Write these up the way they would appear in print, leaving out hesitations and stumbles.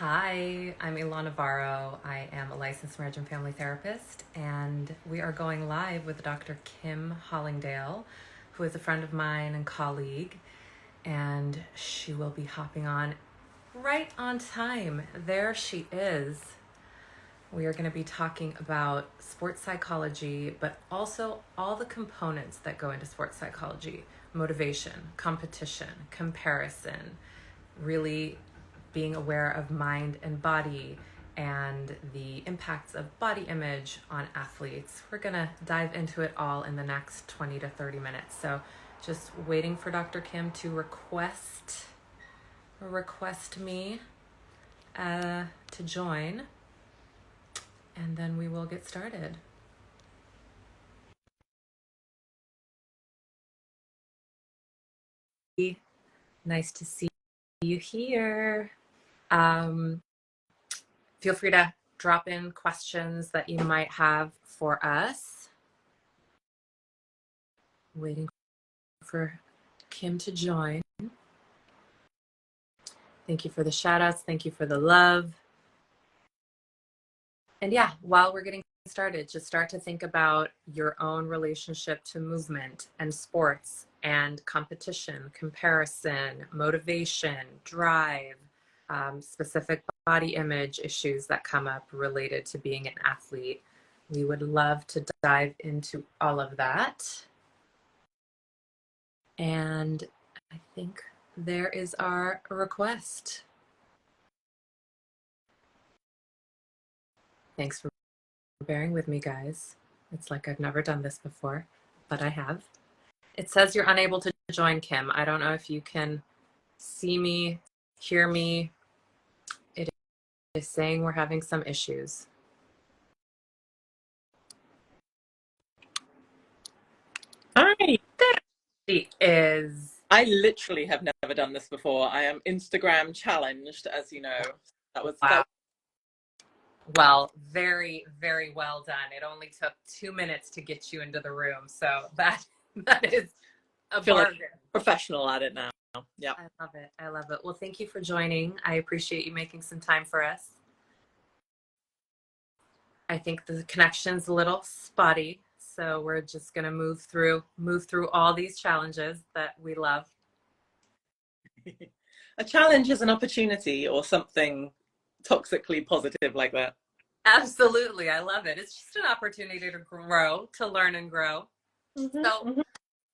Hi, I'm Ilan Navarro. I am a licensed marriage and family therapist, and we are going live with Dr. Kim Hollingdale, who is a friend of mine and colleague, and she will be hopping on right on time. There she is. We are going to be talking about sports psychology, but also all the components that go into sports psychology: motivation, competition, comparison, really being aware of mind and body and the impacts of body image on athletes. We're going to dive into it all in the next 20 to 30 minutes. So just waiting for Dr. Kim to request me to join, and then we will get started. Nice to see you here. Feel free to drop in questions that you might have for us. Waiting for Kim to join. Thank you for the shout outs. Thank you for the love. And yeah, while we're getting started, just start to think about your own relationship to movement and sports and competition, comparison, motivation, drive, specific body image issues that come up related to being an athlete. We would love to dive into all of that. And I think there is our request. Thanks for bearing with me, guys. It's like I've never done this before, but I have. It says you're unable to join, Kim. I don't know if you can see me, hear me. It is saying we're having some issues. Hi. There she is. I literally have never done this before. I am Instagram challenged, as you know. Wow. Well, very, very well done. It only took 2 minutes to get you into the room. So that is a bargain. Like professional at it now. Yeah. I love it. I love it. Well, thank you for joining. I appreciate you making some time for us. I think the connection's a little spotty, so we're just going to move through all these challenges that we love. A challenge is an opportunity or something toxically positive like that. Absolutely. I love it. It's just an opportunity to grow, to learn and grow. So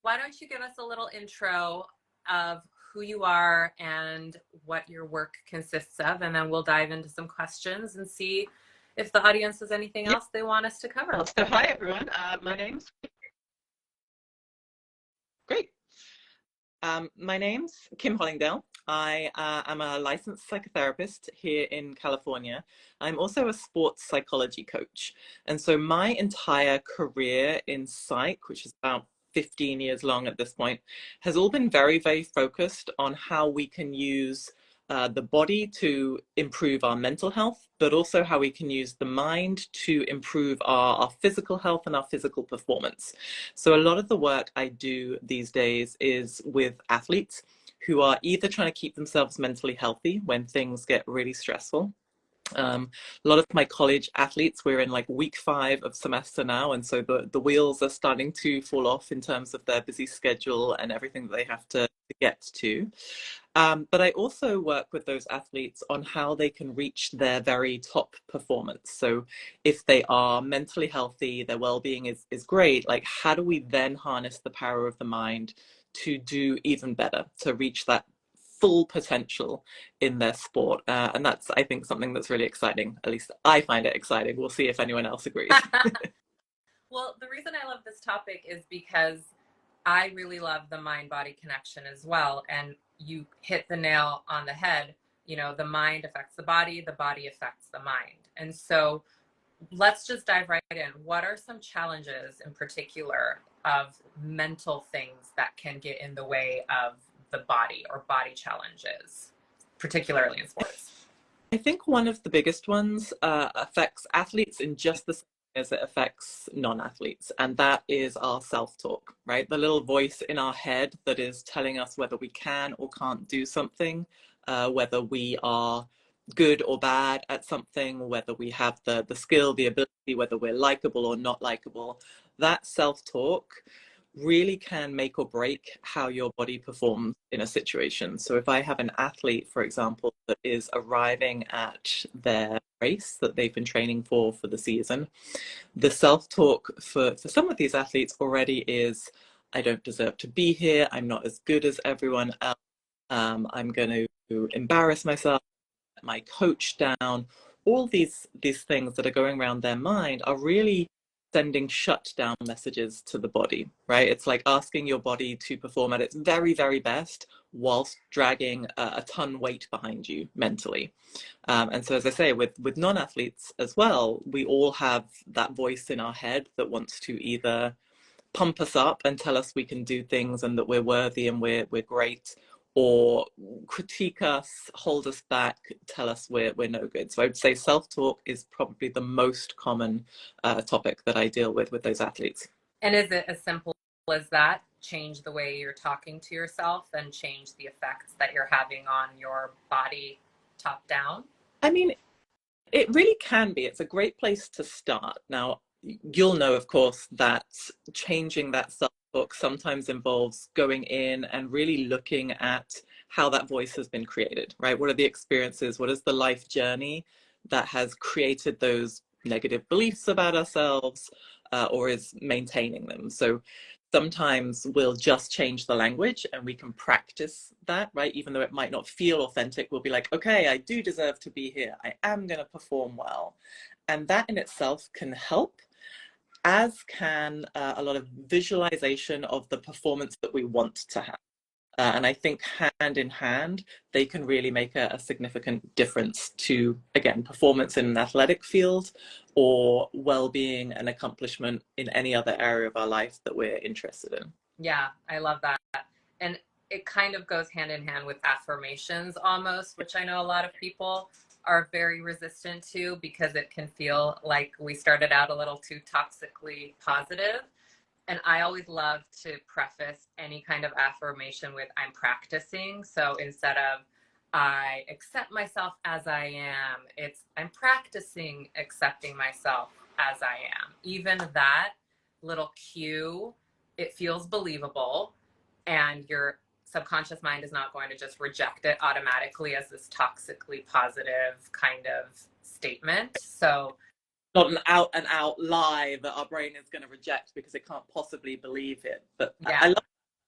why don't you give us a little intro of who you are and what your work consists of, and then we'll dive into some questions and see if the audience has anything else they want us to cover. So hi, everyone. My name's great. My name's Kim Hollingdale. I am a licensed psychotherapist here in California. I'm also a sports psychology coach. And so my entire career in psych, which is about 15 years long at this point, has all been very, very focused on how we can use the body to improve our mental health, but also how we can use the mind to improve our physical health and our physical performance. So a lot of the work I do these days is with athletes who are either trying to keep themselves mentally healthy when things get really stressful. A lot of my college athletes, we're in like week 5 of semester now, and so the wheels are starting to fall off in terms of their busy schedule and everything that they have to get to. But I also work with those athletes on how they can reach their very top performance. So if they are mentally healthy, their well-being is great, like how do we then harness the power of the mind to do even better, to reach that full potential in their sport? And that's, I think, something that's really exciting. At least I find it exciting. We'll see if anyone else agrees. Well, the reason I love this topic is because I really love the mind-body connection as well. And you hit the nail on the head. You know, the mind affects the body affects the mind. And so let's just dive right in. What are some challenges in particular of mental things that can get in the way of the body or body challenges, particularly in sports? I think one of the biggest ones affects athletes in just the same way as it affects non-athletes, and that is our self-talk, right? The little voice in our head that is telling us whether we can or can't do something, whether we are good or bad at something, whether we have the skill, the ability, whether we're likable or not likable, that self-talk really can make or break how your body performs in a situation. So if I have an athlete, for example, that is arriving at their race that they've been training for the season, the self-talk for some of these athletes already is, I don't deserve to be here, I'm not as good as everyone else, I'm going to embarrass myself, my coach down. All these things that are going around their mind are really sending shut down messages to the body, right? It's like asking your body to perform at its very, very best whilst dragging a ton weight behind you mentally. And so, as I say, with non-athletes as well, we all have that voice in our head that wants to either pump us up and tell us we can do things and that we're worthy and we're great, or critique us, hold us back, tell us we're no good. So I would say self-talk is probably the most common topic that I deal with those athletes. And is it as simple as that? Change the way you're talking to yourself and change the effects that you're having on your body top down? I mean, it really can be. It's a great place to start. Now, you'll know, of course, that changing that self-talk sometimes involves going in and really looking at how that voice has been created, right? What are the experiences? What is the life journey that has created those negative beliefs about ourselves, or is maintaining them? So sometimes we'll just change the language and we can practice that, right? Even though it might not feel authentic, we'll be like, okay, I do deserve to be here. I am going to perform well. And that in itself can help, as can a lot of visualization of the performance that we want to have. And I think hand in hand, they can really make a significant difference to, again, performance in an athletic field or well-being and accomplishment in any other area of our life that we're interested in. Yeah, I love that. And it kind of goes hand in hand with affirmations almost, which I know a lot of people are very resistant to because it can feel like we started out a little too toxically positive. And I always love to preface any kind of affirmation with I'm practicing. So instead of I accept myself as I am, it's I'm practicing accepting myself as I am. Even that little cue, it feels believable, and your subconscious mind is not going to just reject it automatically as this toxically positive kind of statement. So Not an out and out lie that our brain is going to reject because it can't possibly believe it. But yeah, I love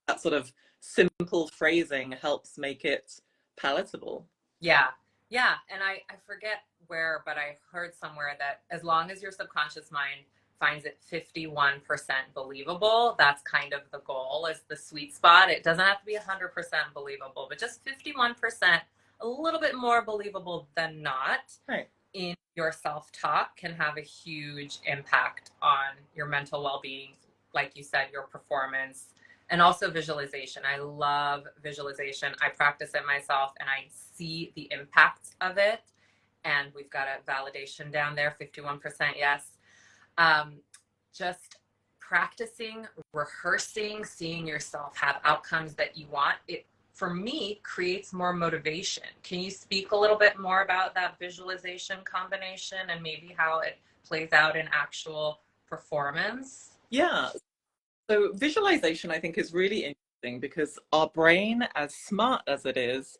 that sort of simple phrasing helps make it palatable. yeah, yeah. And I forget where, but I heard somewhere that as long as your subconscious mind finds it 51% believable, that's kind of the goal, is the sweet spot. It doesn't have to be 100% believable, but just 51%, a little bit more believable than not, Right. in your self-talk can have a huge impact on your mental well-being, like you said, your performance, and also visualization. I love visualization. I practice it myself and I see the impacts of it. And we've got a validation down there, 51% yes. Um, just practicing, rehearsing, seeing yourself have outcomes that you want, it for me creates more motivation. Can you speak a little bit more about that visualization combination and maybe how it plays out in actual performance? Yeah. So visualization, I think, is really interesting because our brain, as smart as it is,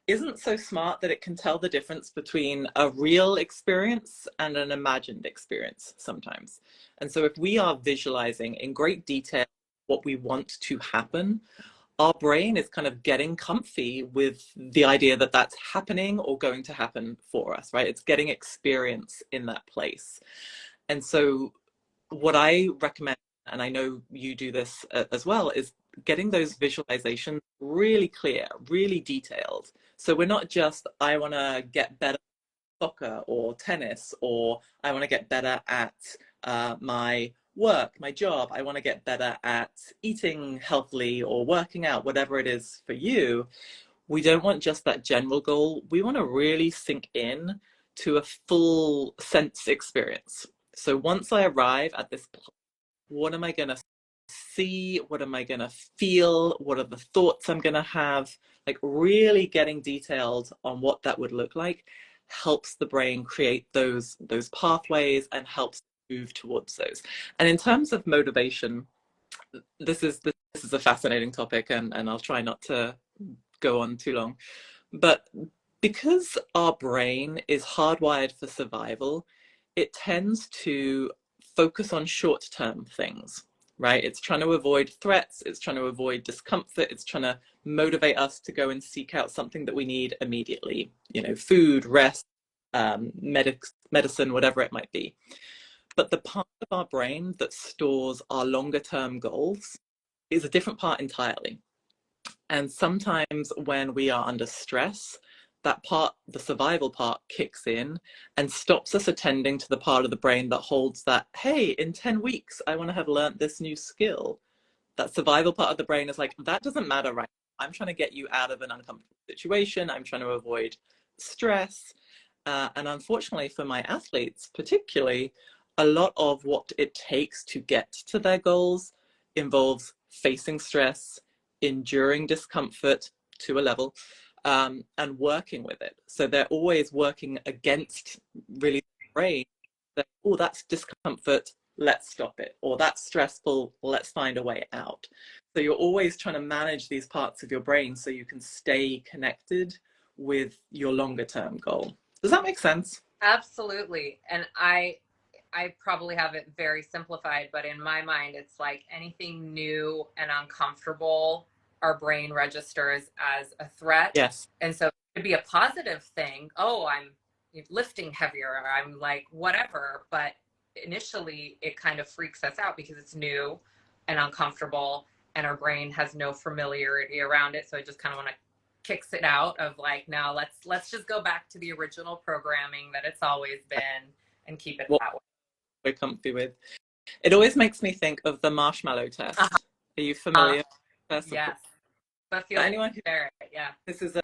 isn't so smart that it can tell the difference between a real experience and an imagined experience sometimes. And so if we are visualizing in great detail what we want to happen, our brain is kind of getting comfy with the idea that that's happening or going to happen for us, right? It's getting experience in that place. And so what I recommend, and I know you do this as well, is getting those visualizations really clear, really detailed. So we're not just, I want to get better at soccer or tennis, or I want to get better at my work, my job. I want to get better at eating healthily or working out, whatever it is for you. We don't want just that general goal. We want to really sink in to a full sense experience. So once I arrive at this, what am I going to see? What am I going to feel? What are the thoughts I'm going to have? Like really getting detailed on what that would look like helps the brain create those pathways and helps move towards those. And in terms of motivation, this is a fascinating topic, and I'll try not to go on too long. But because our brain is hardwired for survival, it tends to focus on short-term things, right? It's trying to avoid threats, it's trying to avoid discomfort, it's trying to motivate us to go and seek out something that we need immediately, food, rest, medicine, whatever it might be. But the part of our brain that stores our longer term goals is a different part entirely. And sometimes when we are under stress, that part, the survival part, kicks in and stops us attending to the part of the brain that holds that, hey, in 10 weeks, I want to have learned this new skill. That survival part of the brain is like, that doesn't matter right now. I'm trying to get you out of an uncomfortable situation. I'm trying to avoid stress. And unfortunately for my athletes, particularly, a lot of what it takes to get to their goals involves facing stress, enduring discomfort to a level, and working with it. So they're always working against really the brain. That, oh, that's discomfort, let's stop it. Or that's stressful, let's find a way out. So you're always trying to manage these parts of your brain so you can stay connected with your longer term goal. Does that make sense? Absolutely. And I probably have it very simplified, but in my mind it's like anything new and uncomfortable, our brain registers as a threat. Yes. And so it could be a positive thing. Oh, I'm lifting heavier, or I'm like whatever, but initially it kind of freaks us out because it's new and uncomfortable and our brain has no familiarity around it. So I just kind of want to kicks it out of like, now let's just go back to the original programming that it's always been and keep it What that way. we're comfy with. It always makes me think of the marshmallow Uh-huh. test. Are you familiar? First of all, Yes, but feel for like anyone who, share it. Yeah. this is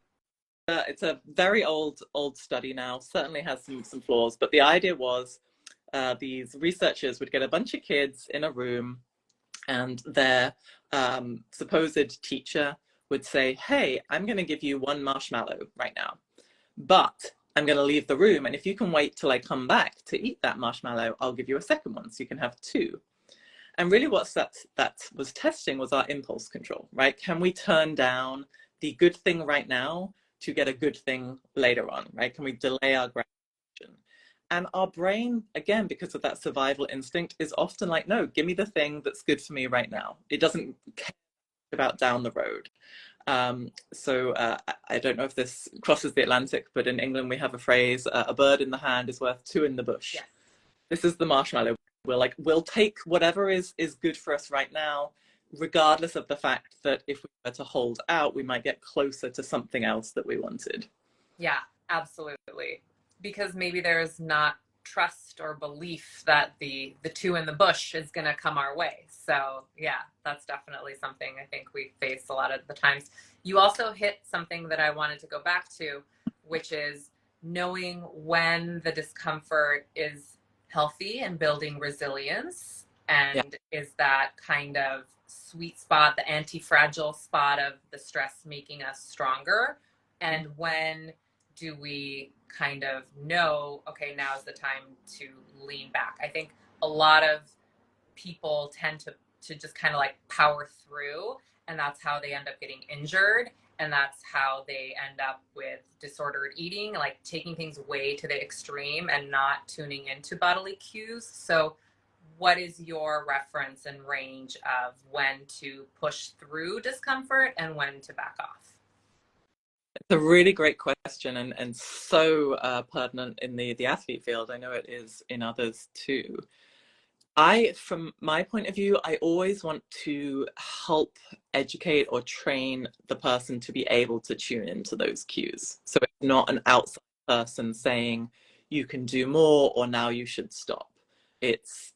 it's a very old study now. Certainly has some flaws, but the idea was these researchers would get a bunch of kids in a room, and their supposed teacher would say, "Hey, I'm going to give you one marshmallow right now, but I'm going to leave the room, and if you can wait till I come back to eat that marshmallow, I'll give you a second one, so you can have two." And really what that was testing was our impulse control, right? Can we turn down the good thing right now to get a good thing later on, right? Can we delay our gratification? And our brain, again, because of that survival instinct, is often like, no, give me the thing that's good for me right now. It doesn't care about down the road. So I don't know if this crosses the Atlantic, but in England we have a phrase, a bird in the hand is worth two in the bush. Yes. This is the marshmallow. We're like, we'll take whatever is good for us right now, regardless of the fact that if we were to hold out, we might get closer to something else that we wanted. Yeah, absolutely. Because maybe there's not trust or belief that the two in the bush is going to come our way. So, yeah, that's definitely something I think we face a lot of the times. You also hit something that I wanted to go back to, which is knowing when the discomfort is healthy and building resilience, Yeah. and is that kind of sweet spot, the anti-fragile spot of the stress making us stronger, and when do we kind of know, okay, now's the time to lean back? I think a lot of people tend to just kind of like power through, and that's how they end up getting injured, and that's how they end up with disordered eating, like taking things way to the extreme and not tuning into bodily cues. So what is your reference and range of when to push through discomfort and when to back off? It's a really great question, and so pertinent in the athlete field. I know it is in others too. From my point of view, I always want to help educate or train the person to be able to tune into those cues. So it's not an outside person saying you can do more or now you should stop. It's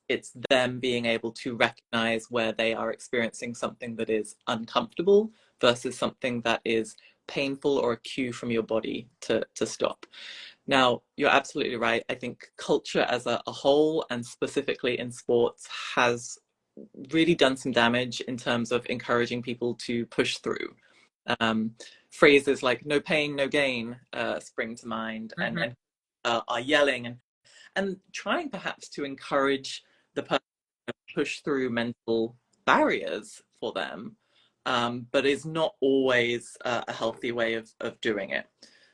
them being able to recognize where they are experiencing something that is uncomfortable versus something that is painful or a cue from your body to stop. Now, you're absolutely right. I think culture as a whole, and specifically in sports, has really done some damage in terms of encouraging people to push through. Um, Phrases like "no pain, no gain" spring to mind, Mm-hmm. and are yelling, and trying perhaps to encourage the person to push through mental barriers for them, but is not always a healthy way of doing it.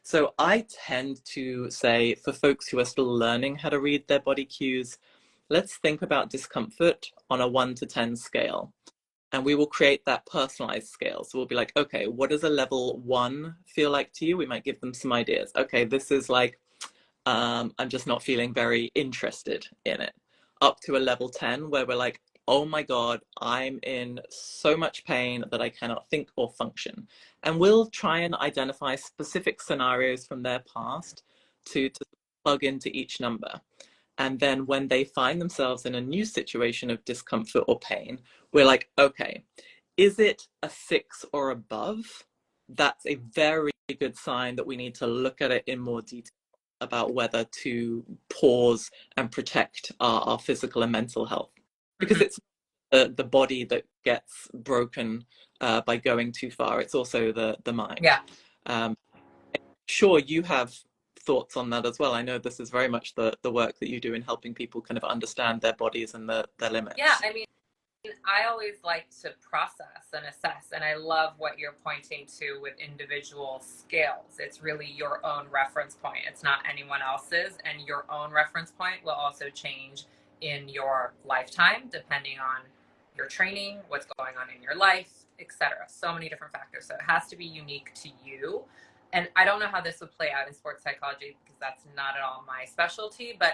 So I tend to say, for folks who are still learning how to read their body cues, let's think about discomfort on a 1 to 10 scale. And we will create that personalized scale. So we'll be like, okay, what does a level 1 feel like to you? We might give them some ideas. Okay, this is like, I'm just not feeling very interested in it. Up to a level 10 where we're like, oh my God, I'm in so much pain that I cannot think or function. And we'll try and identify specific scenarios from their past to plug into each number. And then when they find themselves in a new situation of discomfort or pain, we're like, okay, is it a 6 or above? That's a very good sign that we need to look at it in more detail about whether to pause and protect our physical and mental health. Because it's the body that gets broken by going too far. It's also the mind. Yeah. Sure, you have thoughts on that as well. I know this is very much the work that you do in helping people kind of understand their bodies and their limits. Yeah, I mean, I always like to process and assess, and I love what you're pointing to with individual scales. It's really your own reference point. It's not anyone else's, and your own reference point will also change in your lifetime depending on your training, what's going on in your life, etc. So many different factors. So it has to be unique to you. And I don't know how this would play out in sports psychology because that's not at all my specialty, but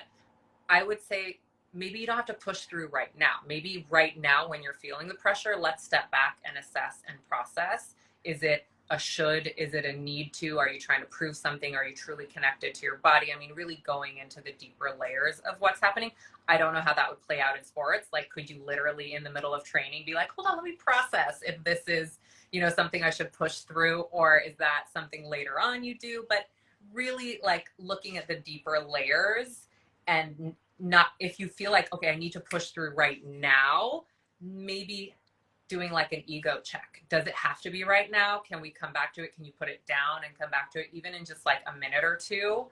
I would say maybe you don't have to push through right now. Maybe right now, when you're feeling the pressure, let's step back and assess and process. Is it a should? Is it a need to? Are you trying to prove something? Are you truly connected to your body? I mean, really going into the deeper layers of what's happening. I don't know how that would play out in sports. Like, could you literally in the middle of training be like, hold on, let me process if this is, something I should push through, or is that something later on you do? But really, like, looking at the deeper layers, and not, if you feel like, okay, I need to push through right now, maybe doing like an ego check. Does it have to be right now? Can we come back to it? Can you put it down and come back to it, even in just like a minute or two,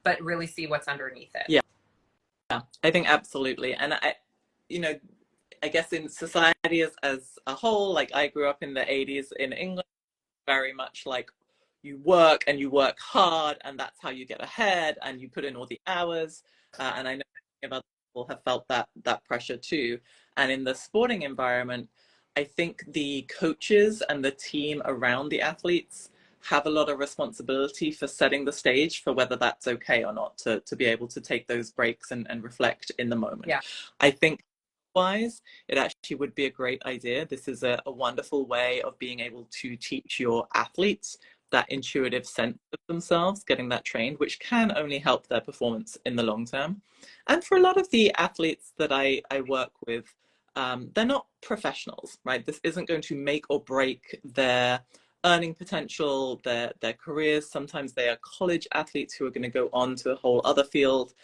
but really see what's underneath it? Yeah, I think absolutely. And I guess in society as a whole, like I grew up in the 80s in England, very much like you work and you work hard and that's how you get ahead and you put in all the hours. And I know other people have felt that pressure too. And in the sporting environment, I think the coaches and the team around the athletes have a lot of responsibility for setting the stage for whether that's okay or not, to be able to take those breaks and reflect in the moment. Yeah. I think wise, it actually would be a great idea. This is a wonderful way of being able to teach your athletes that intuitive sense of themselves, getting that trained, which can only help their performance in the long term. And for a lot of the athletes that I work with, they're not professionals, right? This isn't going to make or break their earning potential, their careers. Sometimes they are college athletes who are going to go on to a whole other field.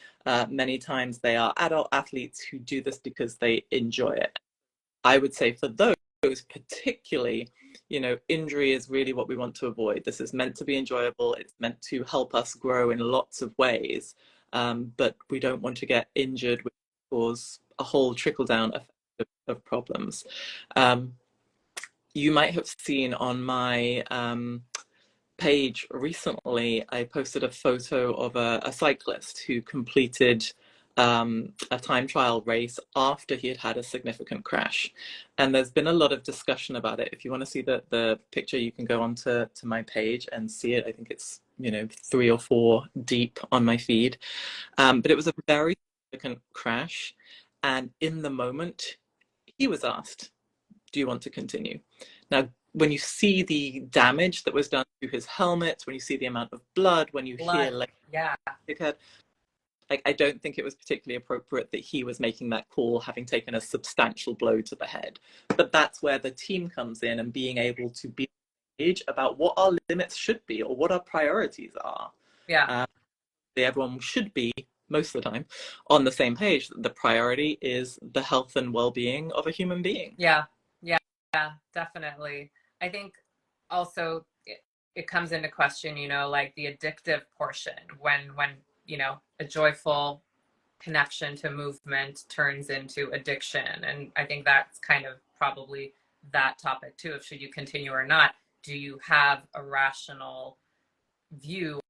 Many times they are adult athletes who do this because they enjoy it. I would say for those particularly, injury is really what we want to avoid. This is meant to be enjoyable. It's meant to help us grow in lots of ways. But we don't want to get injured, which cause a whole trickle down effect of problems. You might have seen on my page recently, I posted a photo of a cyclist who completed a time trial race after he had had a significant crash. And there's been a lot of discussion about it. If you want to see the picture, you can go onto my page and see it. I think it's 3 or 4 deep on my feed. But it was a very significant crash. And in the moment, he was asked, do you want to continue? Now, when you see the damage that was done to his helmet, when you see the amount of blood, when you hear like, yeah, like, I don't think it was particularly appropriate that he was making that call, having taken a substantial blow to the head. But that's where the team comes in, and being able to be about what our limits should be or what our priorities are. Yeah. Everyone should be, most of the time, on the same page. The priority is the health and well-being of a human being. Yeah. Yeah, definitely. I think also it comes into question, like the addictive portion when a joyful connection to movement turns into addiction. And I think that's kind of probably that topic too, of should you continue or not. Do you have a rational view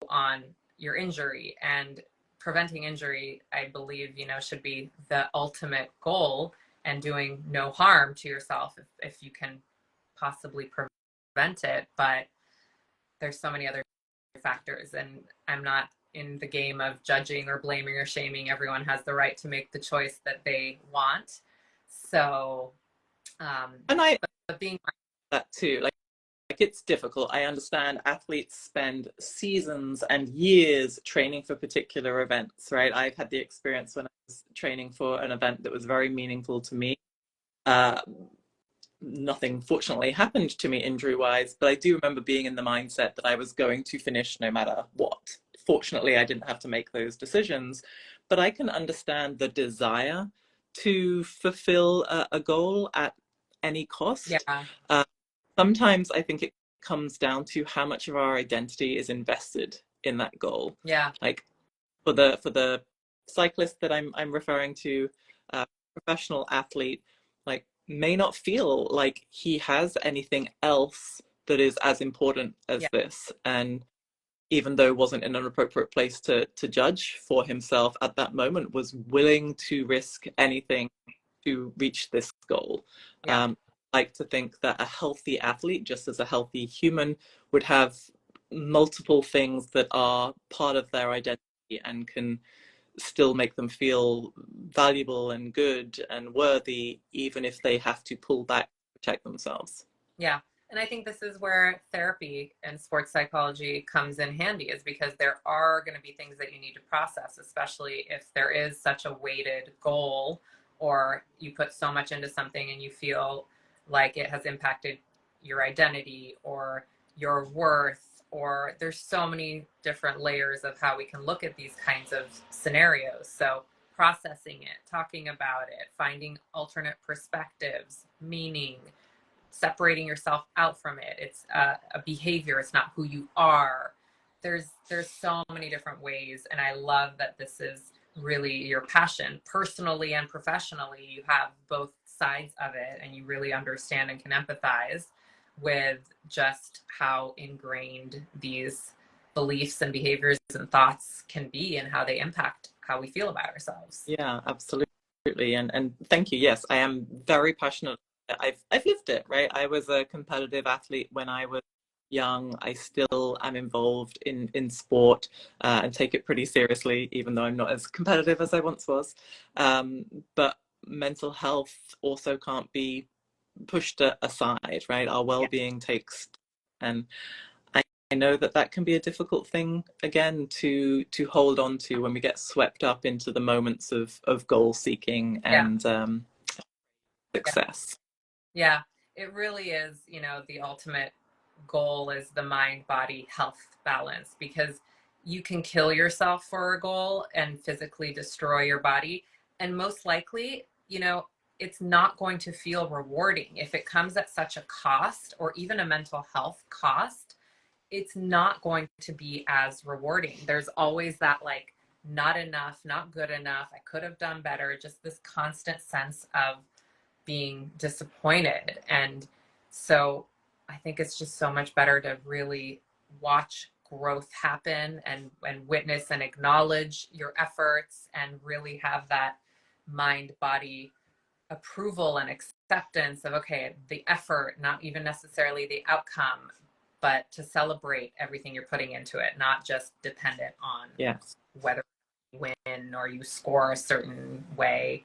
on your injury? And preventing injury, I believe, should be the ultimate goal, and doing no harm to yourself if you can possibly prevent it. But there's so many other factors, and I'm not in the game of judging or blaming or shaming. Everyone has the right to make the choice that they want. So, And I but being that too, like it's difficult. I understand athletes spend seasons and years training for particular events, right? I've had the experience when I was training for an event that was very meaningful to me. Uh, Nothing fortunately happened to me injury wise, but I do remember being in the mindset that I was going to finish no matter what. Fortunately, I didn't have to make those decisions, but I can understand the desire to fulfill a goal at any cost. yeah, Uh, Sometimes I think it comes down to how much of our identity is invested in that goal. yeah, Like for the cyclist that I'm referring to, professional athlete, like may not feel like he has anything else that is as important as yeah, this, and even though wasn't in an appropriate place to judge for himself at that moment, was willing to risk anything to reach this goal. yeah, Um, I like to think that a healthy athlete, just as a healthy human, would have multiple things that are part of their identity and can still make them feel valuable and good and worthy, even if they have to pull back to protect themselves. yeah. And I think this is where therapy and sports psychology comes in handy, is because there are going to be things that you need to process, especially if there is such a weighted goal, or you put so much into something and you feel like it has impacted your identity or your worth, or there's so many different layers of how we can look at these kinds of scenarios. So processing it, talking about it, finding alternate perspectives, meaning, separating yourself out from it. It's a behavior. It's not who you are. There's so many different ways, and I love that this is really your passion, personally and professionally. You have both sides of it, and you really understand and can empathize with just how ingrained these beliefs and behaviors and thoughts can be, and how they impact how we feel about ourselves. Yeah, absolutely. And thank you. Yes, I am very passionate. I've lived it, right? I was a competitive athlete when I was young. I still am involved in sport, and take it pretty seriously, even though I'm not as competitive as I once was. But mental health also can't be pushed aside, right? Our Yeah, well-being takes, and I know that that can be a difficult thing again to hold on to when we get swept up into the moments of goal seeking yeah, and yeah. success. Yeah, it really is, the ultimate goal is the mind body health balance, because you can kill yourself for a goal and physically destroy your body. And most likely, it's not going to feel rewarding if it comes at such a cost, or even a mental health cost. It's not going to be as rewarding. There's always that, like, not enough, not good enough, I could have done better, just this constant sense of being disappointed. And so I think it's just so much better to really watch growth happen, and witness and acknowledge your efforts, and really have that mind body approval and acceptance of, okay, the effort, not even necessarily the outcome, but to celebrate everything you're putting into it, not just dependent on Yes. whether you win or you score a certain way.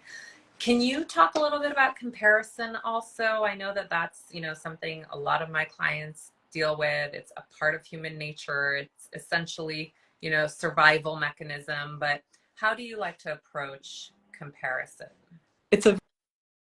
Can you talk a little bit about comparison also? I know that that's, something a lot of my clients deal with. It's a part of human nature. It's essentially, survival mechanism, but how do you like to approach comparison? It's a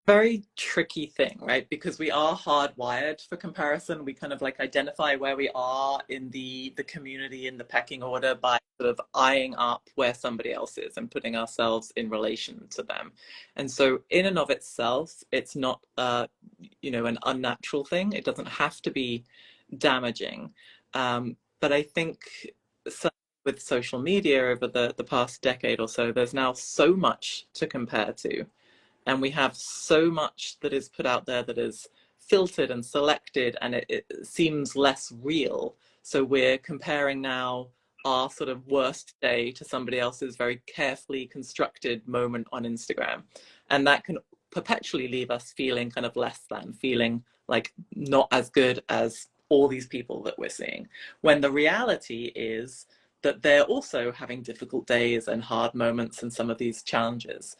very tricky thing, right? Because we are hardwired for comparison. We kind of like identify where we are in the community, in the pecking order, by sort of eyeing up where somebody else is and putting ourselves in relation to them. And so in and of itself, it's not an unnatural thing. It doesn't have to be damaging. But I think with social media over the past decade or so, there's now so much to compare to. And we have so much that is put out there that is filtered and selected, and it seems less real. So we're comparing now our sort of worst day to somebody else's very carefully constructed moment on Instagram. And that can perpetually leave us feeling kind of less than, feeling like not as good as all these people that we're seeing. When the reality is that they're also having difficult days and hard moments and some of these challenges.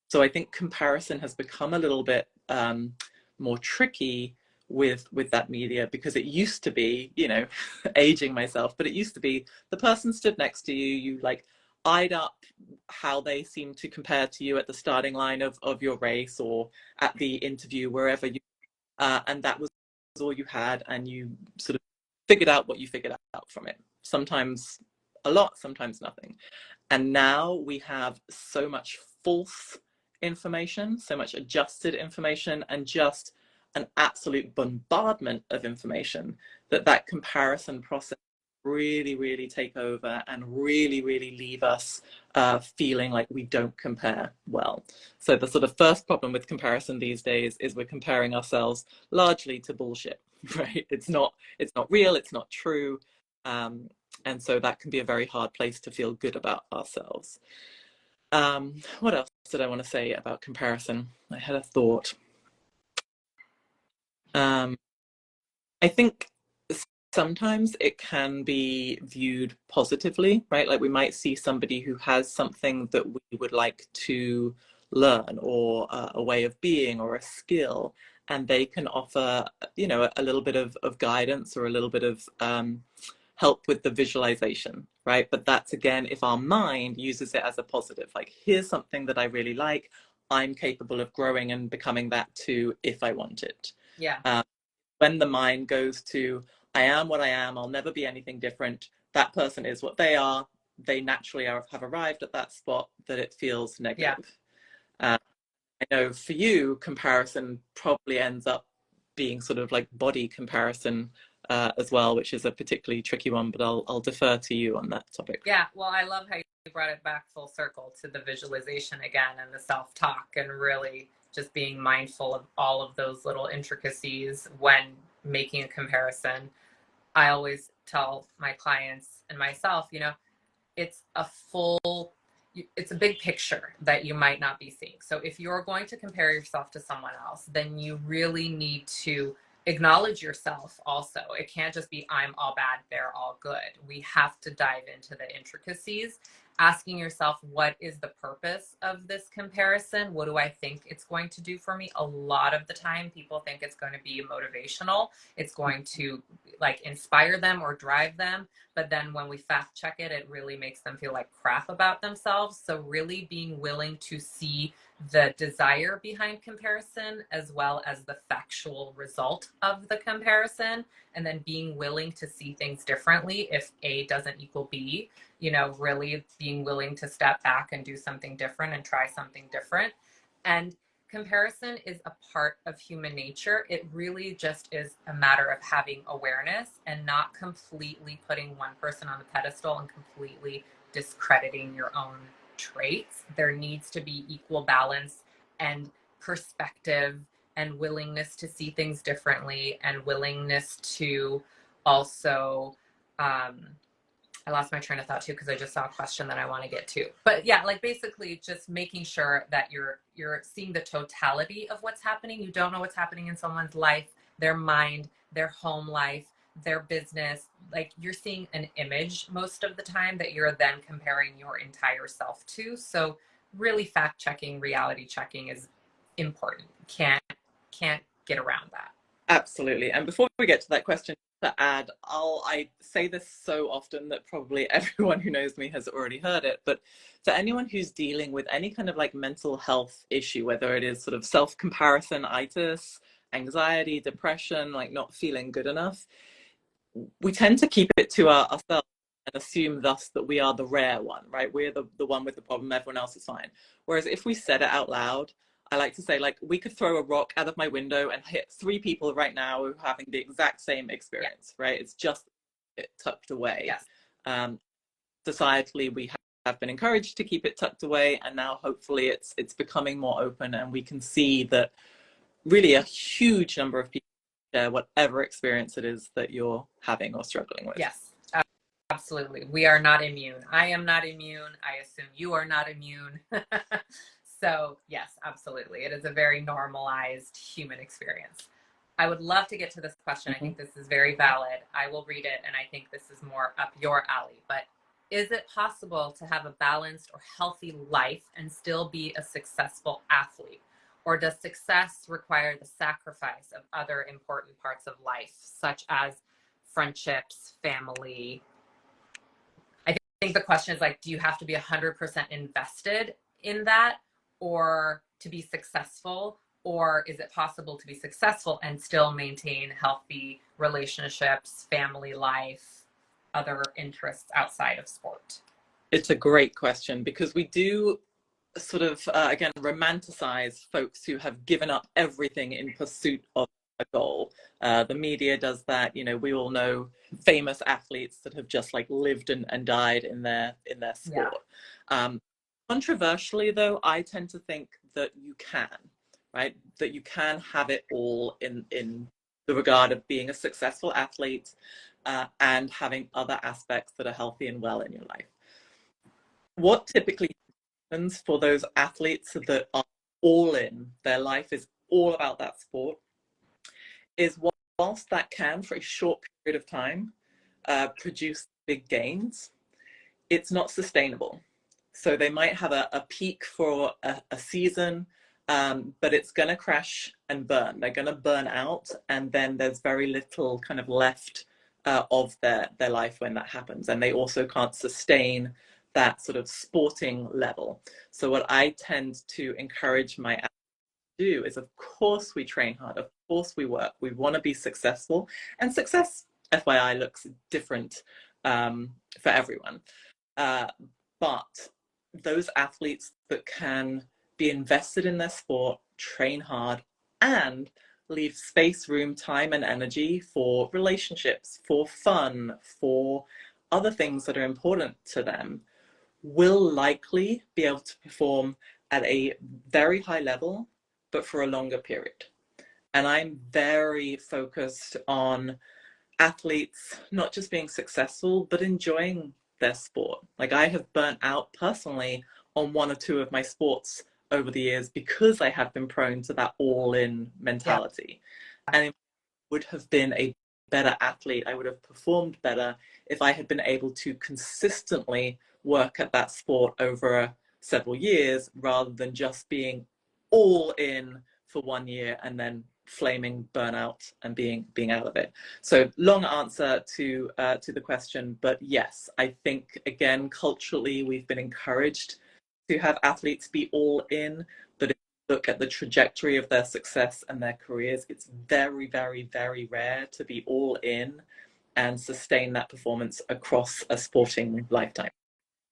So I think comparison has become a little bit more tricky with that media, because it used to be, you know, aging myself, but it used to be the person stood next to you, you like eyed up how they seem to compare to you at the starting line of your race or at the interview, wherever you, and that was all you had, and you sort of figured out what you figured out from it. Sometimes a lot, sometimes nothing. And now we have so much false information, so much adjusted information, and just an absolute bombardment of information that comparison process really, really take over and really, really leave us feeling like we don't compare well. So the sort of first problem with comparison these days is we're comparing ourselves largely to bullshit, right? It's not real, it's not true. And so that can be a very hard place to feel good about ourselves. What else did I want to say about comparison? I had a thought. Um, I think sometimes it can be viewed positively, right? Like we might see somebody who has something that we would like to learn, or a way of being or a skill, and they can offer, you know, a little bit of guidance or a little bit of help with the visualization, right? But that's, again, if our mind uses it as a positive, like, here's something that I really like, I'm capable of growing and becoming that too if I want it. Yeah. When the mind goes to, I am what I am, I'll never be anything different, that person is what they are, they naturally have arrived at that spot, that it feels Yeah. negative. Uh, I know for you, comparison probably ends up being sort of like body comparison as well, which is a particularly tricky one, but I'll defer to you on that topic. Yeah. Well, I love how you brought it back full circle to the visualization again and the self talk, and really just being mindful of all of those little intricacies when making a comparison. I always tell my clients and myself, it's a full, it's a big picture that you might not be seeing. So if you're going to compare yourself to someone else, then you really need to acknowledge yourself also. It can't just be I'm all bad, they're all good. We have to dive into the intricacies, asking yourself, what is the purpose of this comparison? What do I think it's going to do for me? A lot of the time people think it's going to be motivational, it's going to like inspire them or drive them, but then when we fact check it, it really makes them feel like crap about themselves. So really being willing to see the desire behind comparison as well as the factual result of the comparison, and then being willing to see things differently if A doesn't equal B, really being willing to step back and do something different and try something different. And comparison is a part of human nature. It really just is a matter of having awareness and not completely putting one person on the pedestal and completely discrediting your own traits. There needs to be equal balance and perspective and willingness to see things differently, and willingness to also I lost my train of thought too because I just saw a question that I want to get to. But yeah, like basically just making sure that you're seeing the totality of what's happening. You don't know what's happening in someone's life, their mind, their home life, their business. Like you're seeing an image most of the time that you're then comparing your entire self to. So really fact checking, reality checking is important. Can't get around that. Absolutely. And before we get to that question, to add, I say this so often that probably everyone who knows me has already heard it, but for anyone who's dealing with any kind of like mental health issue, whether it is sort of self-comparison-itis, anxiety, depression, like not feeling good enough, we tend to keep it to ourselves and assume thus that we are the rare one, right? We're the one with the problem, everyone else is fine. Whereas if we said it out loud, I like to say, like, we could throw a rock out of my window and hit 3 people right now who are having the exact same experience, right? It's just tucked away. Yes. Um, societally we have been encouraged to keep it tucked away, and now hopefully it's becoming more open, and we can see that really a huge number of people share whatever experience it is that you're having or struggling with. Yes, absolutely. We are not immune. I am not immune. I assume you are not immune. So, yes, absolutely. It is a very normalized human experience. I would love to get to this question. I think this is very valid. I will read it, and I think this is more up your alley. But is it possible to have a balanced or healthy life and still be a successful athlete? Or does success require the sacrifice of other important parts of life, such as friendships, family? I think the question is like, do you have to be 100% invested in that or to be successful? Or is it possible to be successful and still maintain healthy relationships, family life, other interests outside of sport? It's a great question, because we do sort of again romanticize folks who have given up everything in pursuit of a goal. The media does that. We all know famous athletes that have just like lived and died in their Yeah. sport. Controversially, though, I tend to think that you can, right? That you can have it all in the regard of being a successful athlete and having other aspects that are healthy and well in your life. What typically for those athletes that are all in, their life is all about that sport, is whilst that can, for a short period of time, produce big gains, it's not sustainable. So they might have a peak for a season, but it's going to crash and burn. They're going to burn out, and then there's very little kind of left of their life when that happens. And they also can't sustain that sort of sporting level. So what I tend to encourage my athletes to do is, of course, we train hard. Of course, we work. We want to be successful. And success, FYI, looks different for everyone. But those athletes that can be invested in their sport, train hard, and leave space, room, time, and energy for relationships, for fun, for other things that are important to them, will likely be able to perform at a very high level, but for a longer period. And I'm very focused on athletes not just being successful, but enjoying their sport. Like, I have burnt out personally on one or two of my sports over the years because I have been prone to that all-in mentality. Yeah. And it would have been a better athlete. I would have performed better if I had been able to consistently work at that sport over several years, rather than just being all in for 1 year and then flaming burnout and being out of it. So long answer to the question, but yes, I think again culturally we've been encouraged to have athletes be all in, but if you look at the trajectory of their success and their careers, it's very, very, very rare to be all in and sustain that performance across a sporting lifetime.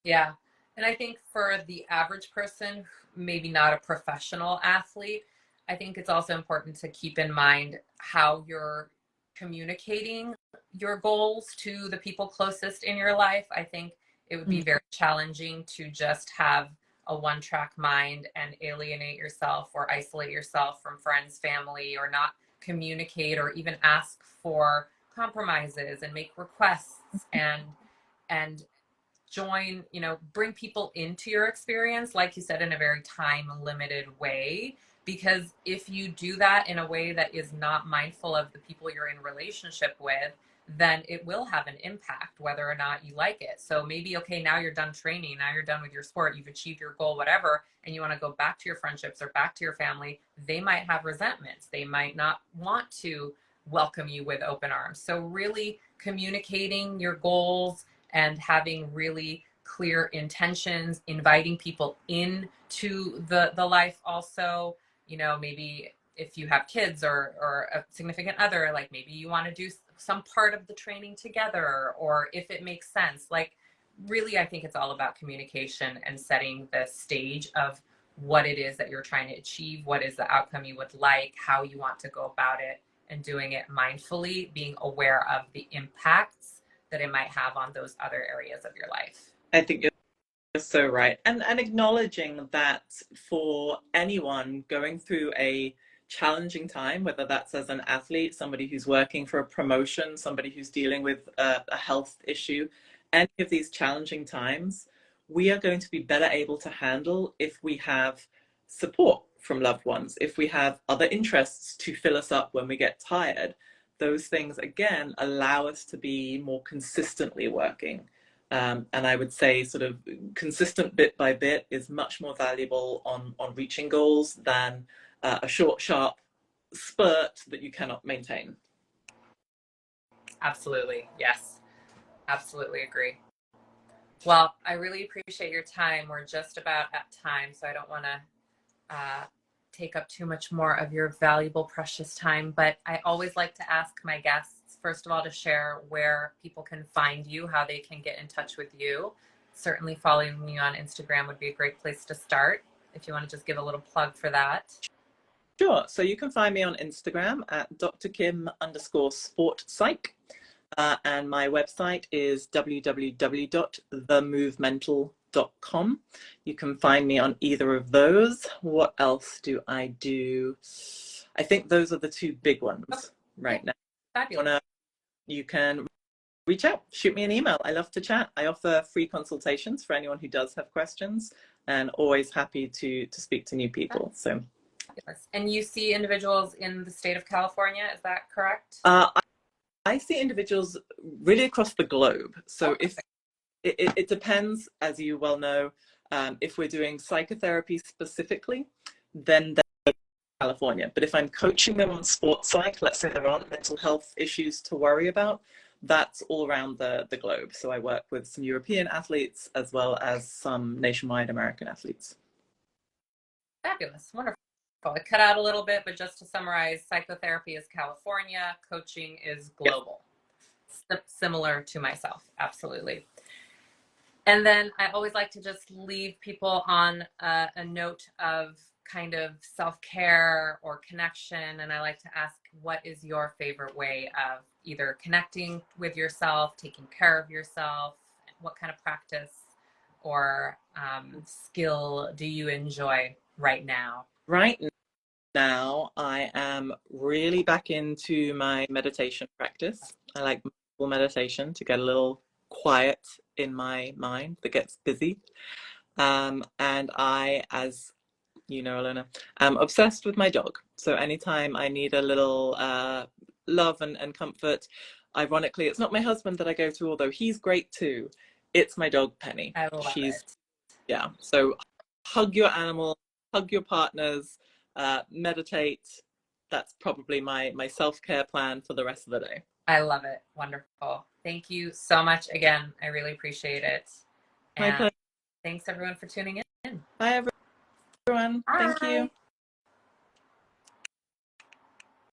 Yeah. And I think for the average person, maybe not a professional athlete, I think it's also important to keep in mind how you're communicating your goals to the people closest in your life. I think it would be very challenging to just have a one-track mind and alienate yourself or isolate yourself from friends, family, or not communicate or even ask for compromises and make requests and join, bring people into your experience, like you said, in a very time limited way. Because if you do that in a way that is not mindful of the people you're in relationship with, then it will have an impact whether or not you like it. So maybe, okay, now you're done training, now you're done with your sport, you've achieved your goal, whatever, and you want to go back to your friendships or back to your family. They might have resentments. They might not want to welcome you with open arms. So really communicating your goals and having really clear intentions, inviting people into the life also. Maybe if you have kids or a significant other, like maybe you want to do some part of the training together, or if it makes sense. Like, really, I think it's all about communication and setting the stage of what it is that you're trying to achieve, what is the outcome you would like, how you want to go about it, and doing it mindfully, being aware of the impacts that it might have on those other areas of your life. I think you're so right. And acknowledging that for anyone going through a challenging time, whether that's as an athlete, somebody who's working for a promotion, somebody who's dealing with a health issue, any of these challenging times, we are going to be better able to handle if we have support from loved ones, if we have other interests to fill us up when we get tired. Those things, again, allow us to be more consistently working. And I would say sort of consistent bit by bit is much more valuable on reaching goals than a short, sharp spurt that you cannot maintain. Absolutely. Yes. Absolutely agree. Well, I really appreciate your time. We're just about at time, so I don't want to take up too much more of your valuable, precious time. But I always like to ask my guests, first of all, to share where people can find you, how they can get in touch with you. Certainly following you on Instagram would be a great place to start, if you want to just give a little plug for that. Sure. So you can find me on Instagram at drkim_sportpsych. And my website is www.themovemental.com. You can find me on either of those. What else do I do? I think those are the two big ones right now. Fabulous. You can reach out, shoot me an email. I love to chat. I offer free consultations for anyone who does have questions, and always happy to speak to new people. So, and you see individuals in the state of California, is that correct? I see individuals really across the globe. So if it depends, as you well know, if we're doing psychotherapy specifically, then California. But if I'm coaching them on sports psych, let's say there aren't mental health issues to worry about, that's all around the globe. So I work with some European athletes as well as some nationwide American athletes. Fabulous. Wonderful. I cut out a little bit, but just to summarize, psychotherapy is California, coaching is global. Similar to myself, absolutely. And then I always like to just leave people on a note of kind of self-care or connection. And I like to ask, what is your favorite way of either connecting with yourself, taking care of yourself? What kind of practice or skill do you enjoy right now? Right now, I am really back into my meditation practice. I like meditation to get a little quiet in my mind that gets busy. And I, as you know, Alona, I'm obsessed with my dog. So anytime I need a little love and comfort, ironically, it's not my husband that I go to, although he's great too. It's my dog, Penny. I love She's, it. yeah. So hug your animal, hug your partners, meditate. That's probably my self-care plan for the rest of the day. I love it. Wonderful. Thank you so much again. I really appreciate it. My And pleasure. thanks everyone for tuning in. Bye, everyone. Bye. Thank you.